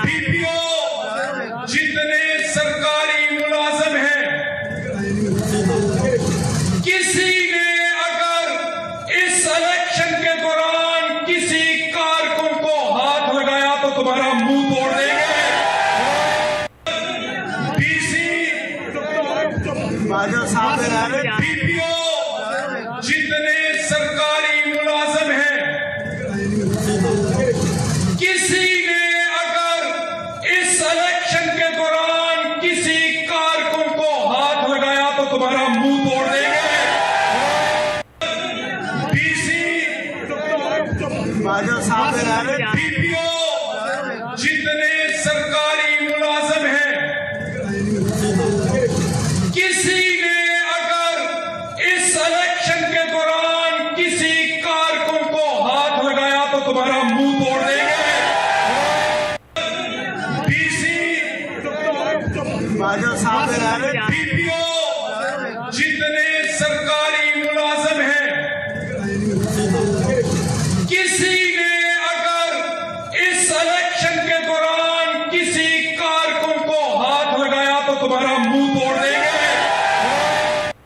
DPO जितने सरकारी मुलाजिम हैं, किसी ने अगर इस इलेक्शन के दौरान किसी कारकुन को हाथ लगाया तो तुम्हारा मुंह तोड़ देंगे। डीसी डीपीओ जितने सरकारी मुलाजिम हैं, किसी ने अगर इस इलेक्शन के दौरान किसी कारकुन को हाथ लगाया तो तुम्हारा मुंह तोड़ देंगे। डीसी डीपीओ जितने सरकारी मुलाजिम हैं, किसी ने अगर इस इलेक्शन के दौरान किसी कारकुन को हाथ लगाया तो तुम्हारा मुंह तोड़ देंगे। DC DPO